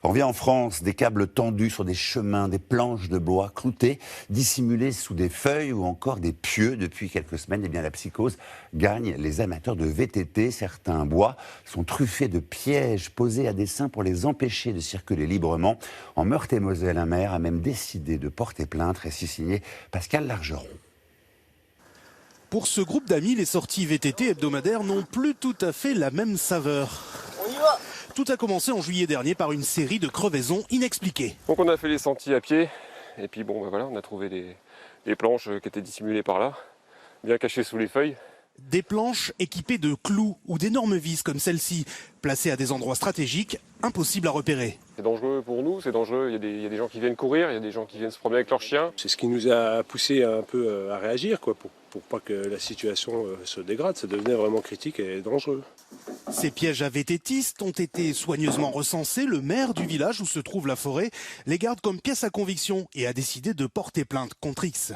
On revient en France, des câbles tendus sur des chemins, des planches de bois cloutées, dissimulées sous des feuilles ou encore des pieux. Depuis quelques semaines, la psychose gagne les amateurs de VTT. Certains bois sont truffés de pièges posés à dessein pour les empêcher de circuler librement. En Meurthe-et-Moselle, un maire a même décidé de porter plainte. Récit signé Pascal Largeron. Pour ce groupe d'amis, les sorties VTT hebdomadaires n'ont plus tout à fait la même saveur. On y va! Tout a commencé en juillet dernier par une série de crevaisons inexpliquées. Donc on a fait les sentiers à pied, et puis bon, voilà, on a trouvé des planches qui étaient dissimulées par là, bien cachées sous les feuilles. Des planches équipées de clous ou d'énormes vis comme celle-ci, placées à des endroits stratégiques, impossibles à repérer. C'est dangereux pour nous, c'est dangereux, il y a des gens qui viennent courir, il y a des gens qui viennent se promener avec leurs chiens. C'est ce qui nous a poussé un peu à réagir, pour pas que la situation se dégrade. Ça devenait vraiment critique et dangereux. Ces pièges à VTTistes ont été soigneusement recensés. Le maire du village où se trouve la forêt les garde comme pièce à conviction et a décidé de porter plainte contre X.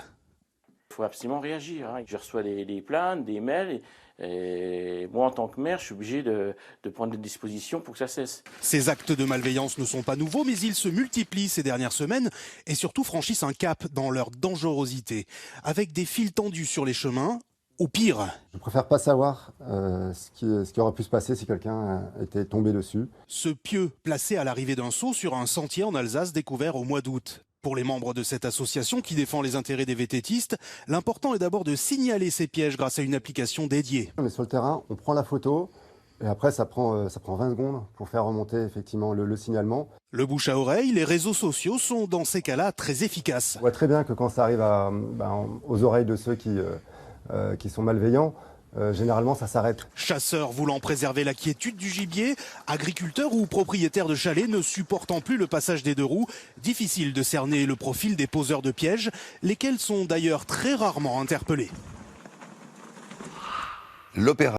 Il faut absolument réagir. Je reçois des plaintes, des mails. Et moi, en tant que maire, je suis obligé de prendre des dispositions pour que ça cesse. Ces actes de malveillance ne sont pas nouveaux, mais ils se multiplient ces dernières semaines et surtout franchissent un cap dans leur dangerosité. Avec des fils tendus sur les chemins, ou pire. Je préfère pas savoir ce qui aurait pu se passer si quelqu'un était tombé dessus. Ce pieu placé à l'arrivée d'un saut sur un sentier en Alsace découvert au mois d'août. Pour les membres de cette association qui défend les intérêts des VTTistes, l'important est d'abord de signaler ces pièges grâce à une application dédiée. On est sur le terrain, on prend la photo et après ça prend 20 secondes pour faire remonter effectivement le signalement. Le bouche à oreille, les réseaux sociaux sont dans ces cas-là très efficaces. On voit très bien que quand ça arrive aux oreilles de ceux qui sont malveillants, généralement ça s'arrête. Chasseurs voulant préserver la quiétude du gibier, agriculteurs ou propriétaires de chalets ne supportant plus le passage des deux roues, difficile de cerner le profil des poseurs de pièges, lesquels sont d'ailleurs très rarement interpellés. L'opéra